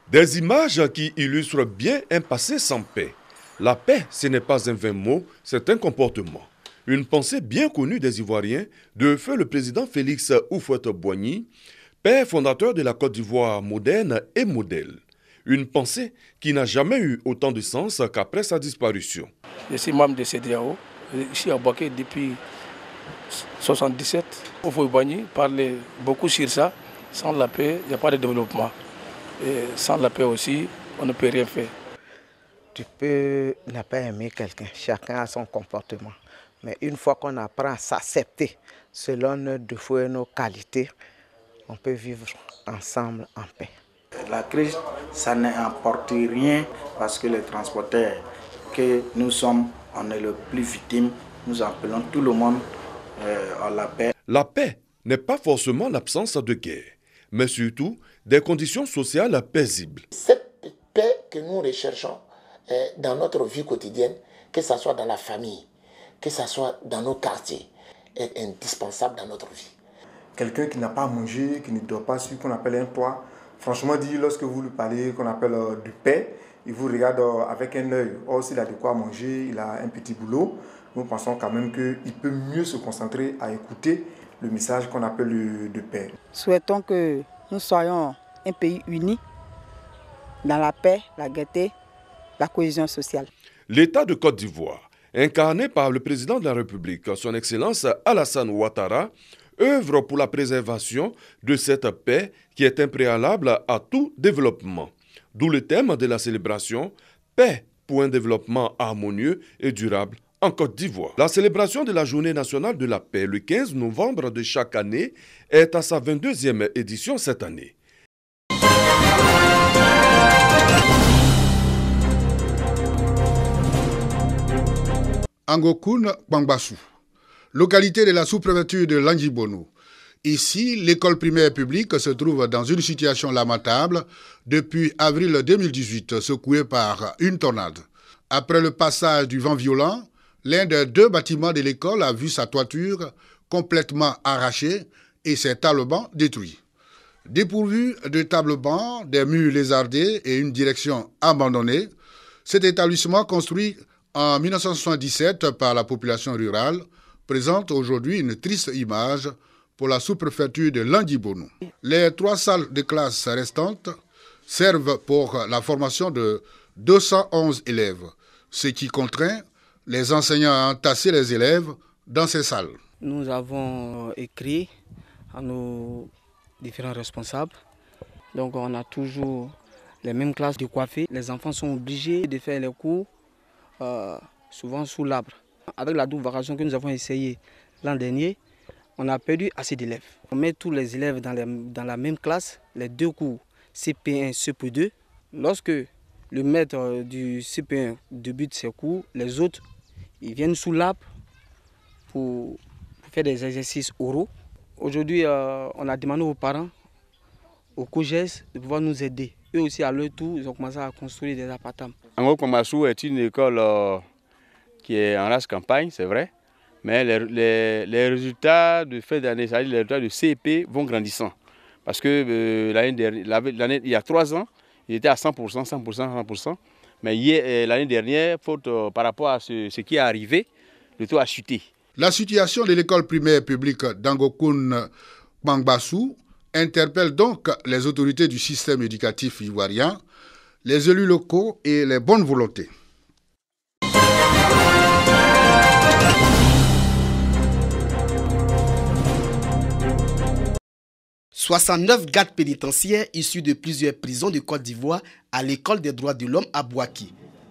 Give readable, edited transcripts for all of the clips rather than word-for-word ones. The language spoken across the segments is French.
Des images qui illustrent bien un passé sans paix. La paix, ce n'est pas un vain mot, c'est un comportement. Une pensée bien connue des Ivoiriens de feu le président Félix Houphouët-Boigny, père fondateur de la Côte d'Ivoire moderne et modèle. Une pensée qui n'a jamais eu autant de sens qu'après sa disparition. Je suis membre de CEDEAO, je suis à Boaké depuis 1977. Houphouët-Boigny parlait beaucoup sur ça. Sans la paix, il n'y a pas de développement. Et sans la paix aussi, on ne peut rien faire. Tu peux ne pas aimer quelqu'un, chacun a son comportement. Mais une fois qu'on apprend à s'accepter selon nos défauts et nos qualités, on peut vivre ensemble en paix. La crise, ça n'importe rien parce que les transporteurs que nous sommes, on est le plus victime. Nous appelons tout le monde à la paix. La paix n'est pas forcément l'absence de guerre, mais surtout des conditions sociales paisibles. Cette paix que nous recherchons dans notre vie quotidienne, que ce soit dans la famille, que ce soit dans nos quartiers, est indispensable dans notre vie. Quelqu'un qui n'a pas mangé, qui ne dort pas sur qu'on appelle un toit, franchement dit, lorsque vous lui parlez qu'on appelle de paix, il vous regarde avec un œil. Or, s'il a de quoi manger, il a un petit boulot, nous pensons quand même qu'il peut mieux se concentrer à écouter le message qu'on appelle de paix. Souhaitons que nous soyons un pays uni dans la paix, la gaieté, la cohésion sociale. L'État de Côte d'Ivoire, incarné par le président de la République, son Excellence Alassane Ouattara, œuvre pour la préservation de cette paix qui est un préalable à tout développement. D'où le thème de la célébration « Paix pour un développement harmonieux et durable » en Côte d'Ivoire. La célébration de la Journée nationale de la paix le 15 novembre de chaque année est à sa 22e édition cette année. Angokoun Bangbassou, localité de la sous-préfecture de Landjibono. Ici, l'école primaire publique se trouve dans une situation lamentable depuis avril 2018, secouée par une tornade. Après le passage du vent violent, l'un des deux bâtiments de l'école a vu sa toiture complètement arrachée et ses tables-bancs détruits. Dépourvu de tables-bancs, des murs lézardés et une direction abandonnée, cet établissement construit en 1977 par la population rurale présente aujourd'hui une triste image pour la sous-préfecture de Landjibono. Les 3 salles de classe restantes servent pour la formation de 211 élèves, ce qui contraint les enseignants à entasser les élèves dans ces salles. Nous avons écrit à nos différents responsables. Donc on a toujours les mêmes classes de coiffés. Les enfants sont obligés de faire les cours souvent sous l'arbre. Avec la double variation que nous avons essayé l'an dernier, on a perdu assez d'élèves. On met tous les élèves dans la même classe, les 2 cours CP1 et CP2. Lorsque le maître du CP1 débute ses cours, les autres ils viennent sous l'arbre pour faire des exercices oraux. Aujourd'hui, on a demandé aux parents, au COGES, de pouvoir nous aider. Eux aussi, à leur tour, ils ont commencé à construire des appartements. Angokoun Bangbassou est une école qui est en race campagne, c'est vrai. Mais les résultats de fin d'année, c'est-à-dire les résultats de CEP vont grandissant. Parce que l'année, il y a 3 ans, il était à 100%, 100%. Mais l'année dernière, faute par rapport à ce qui est arrivé, le taux a chuté. La situation de l'école primaire publique d'Angokoun Bangbassou interpelle donc les autorités du système éducatif ivoirien, les élus locaux et les bonnes volontés. « 69 gardes pénitentiaires issus de plusieurs prisons de Côte d'Ivoire à l'école des droits de l'homme à Boaké.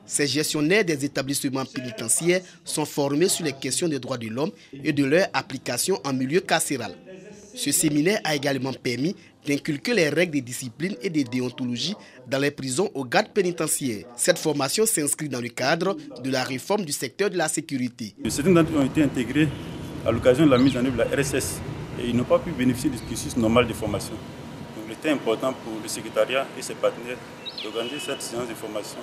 Ces gestionnaires des établissements pénitentiaires sont formés sur les questions des droits de l'homme et de leur application en milieu carcéral. Ce séminaire a également permis d'inculquer les règles de discipline et de déontologie dans les prisons aux gardes pénitentiaires. Cette formation s'inscrit dans le cadre de la réforme du secteur de la sécurité. Certains d'entre eux ont été intégrés à l'occasion de la mise en œuvre de la RSS et ils n'ont pas pu bénéficier du cursus normal de formation. Donc, il était important pour le secrétariat et ses partenaires d'organiser cette séance de formation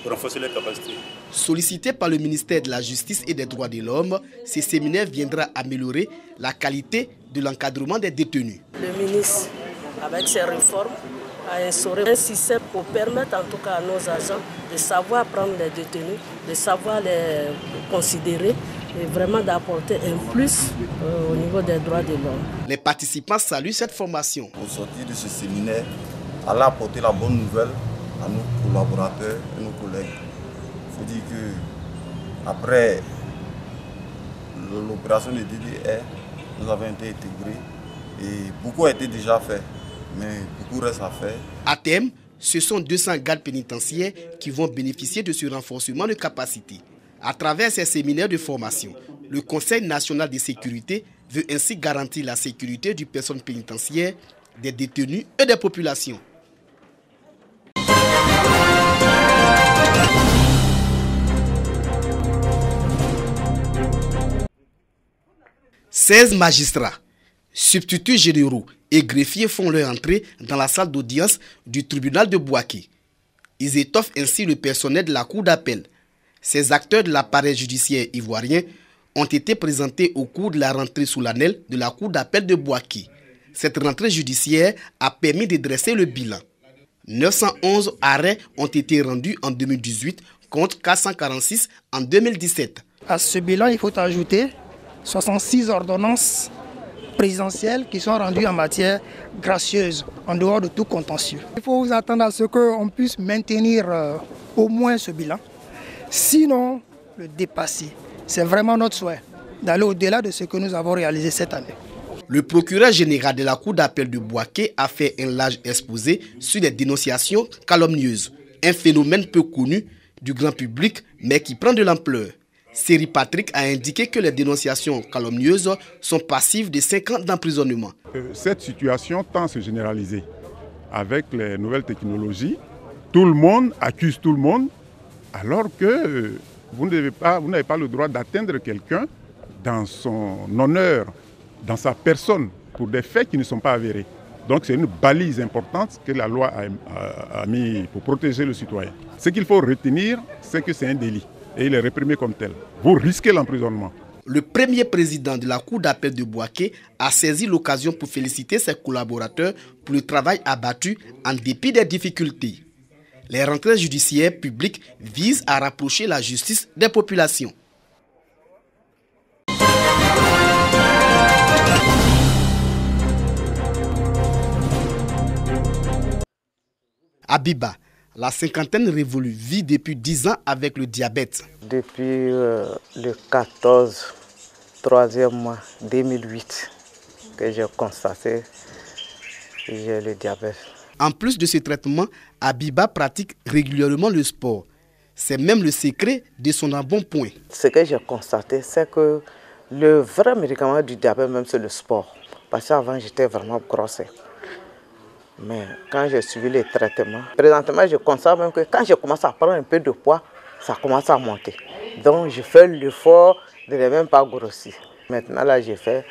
pour renforcer leurs capacités. Sollicité par le ministère de la Justice et des Droits de l'Homme, ce séminaire viendra améliorer la qualité de l'encadrement des détenus. Le ministre, avec ses réformes, à instaurer un système pour permettre en tout cas à nos agents de savoir prendre les détenus, de savoir les considérer et vraiment d'apporter un plus au niveau des droits de l'homme. Les participants saluent cette formation. Au sortir de ce séminaire, aller apporter la bonne nouvelle à nos collaborateurs et nos collègues. Il faut dire que après l'opération de DDR, nous avons été intégrés et beaucoup a été déjà fait, mais beaucoup reste à faire. À terme, ce sont 200 gardes pénitentiaires qui vont bénéficier de ce renforcement de capacité. À travers ces séminaires de formation, le Conseil national de sécurité veut ainsi garantir la sécurité du personnel pénitentiaire, des détenus et des populations. « 16 magistrats, substituts généraux et greffiers font leur entrée dans la salle d'audience du tribunal de Bouaké. Ils étoffent ainsi le personnel de la cour d'appel. Ces acteurs de l'appareil judiciaire ivoirien ont été présentés au cours de la rentrée solennelle de la cour d'appel de Bouaké. Cette rentrée judiciaire a permis de dresser le bilan. 911 arrêts ont été rendus en 2018 contre 446 en 2017. À ce bilan, il faut ajouter 66 ordonnances présidentielles qui sont rendues en matière gracieuse, en dehors de tout contentieux. Il faut vous attendre à ce qu'on puisse maintenir au moins ce bilan, sinon le dépasser. C'est vraiment notre souhait d'aller au-delà de ce que nous avons réalisé cette année. Le procureur général de la cour d'appel de Bouaké a fait un large exposé sur les dénonciations calomnieuses, un phénomène peu connu du grand public mais qui prend de l'ampleur. Seri Patrick a indiqué que les dénonciations calomnieuses sont passives de 5 ans d'emprisonnement. Cette situation tend à se généraliser. Avec les nouvelles technologies, tout le monde accuse tout le monde, alors que vous n'avez pas le droit d'atteindre quelqu'un dans son honneur, dans sa personne, pour des faits qui ne sont pas avérés. Donc c'est une balise importante que la loi a mis pour protéger le citoyen. Ce qu'il faut retenir, c'est que c'est un délit. Et il est réprimé comme tel. Vous risquez l'emprisonnement. Le premier président de la cour d'appel de Bouaké a saisi l'occasion pour féliciter ses collaborateurs pour le travail abattu en dépit des difficultés. Les rentrées judiciaires publiques visent à rapprocher la justice des populations. Abiba, la cinquantaine révolue, vit depuis 10 ans avec le diabète. Depuis le 14, 3e mois 2008 que j'ai constaté que j'ai le diabète. En plus de ce traitement, Abiba pratique régulièrement le sport. C'est même le secret de son embonpoint. Ce que j'ai constaté, c'est que le vrai médicament du diabète, même, c'est le sport. Parce qu'avant, j'étais vraiment grosse. Mais quand j'ai suivi les traitements, présentement, je constate même que quand je commence à prendre un peu de poids, ça commence à monter. Donc, je fais l'effort de ne même pas grossir. Maintenant, là, j'ai fait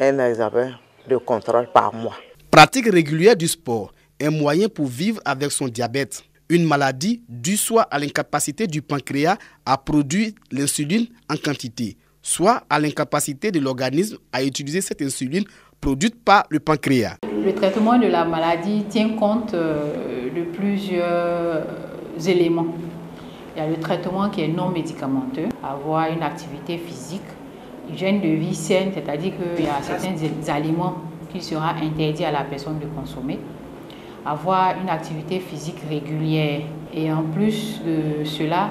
un examen de contrôle par mois. Pratique régulière du sport, un moyen pour vivre avec son diabète. Une maladie due soit à l'incapacité du pancréas à produire l'insuline en quantité, soit à l'incapacité de l'organisme à utiliser cette insuline produite par le pancréas. Le traitement de la maladie tient compte de plusieurs éléments. Il y a le traitement qui est non médicamenteux, avoir une activité physique, hygiène de vie saine, c'est-à-dire qu'il y a certains aliments qu'il sera interdit à la personne de consommer, avoir une activité physique régulière. Et en plus de cela,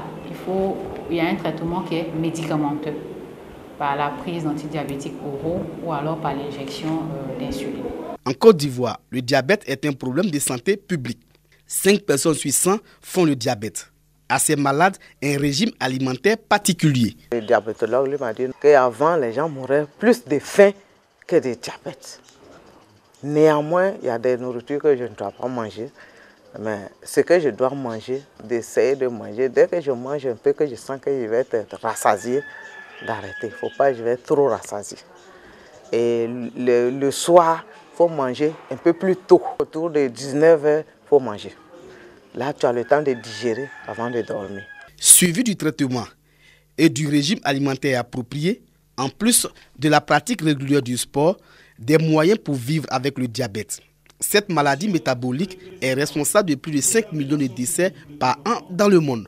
il y a un traitement qui est médicamenteux, par la prise d'antidiabétiques oraux ou alors par l'injection d'insuline. En Côte d'Ivoire, le diabète est un problème de santé publique. 5 personnes sur 100 font le diabète. À ces malades, un régime alimentaire particulier. Le diabétologue lui m'a dit qu'avant, les gens mouraient plus de faim que de diabète. Néanmoins, il y a des nourritures que je ne dois pas manger. Mais ce que je dois manger, d'essayer de manger, dès que je mange un peu, que je sens que je vais être rassasié, d'arrêter. Il ne faut pas que je vais être trop rassasié. Et le soir, il faut manger un peu plus tôt. Autour de 19 h, il faut manger. Là, tu as le temps de digérer avant de dormir. Suivi du traitement et du régime alimentaire approprié, en plus de la pratique régulière du sport, des moyens pour vivre avec le diabète. Cette maladie métabolique est responsable de plus de 5 millions de décès par an dans le monde.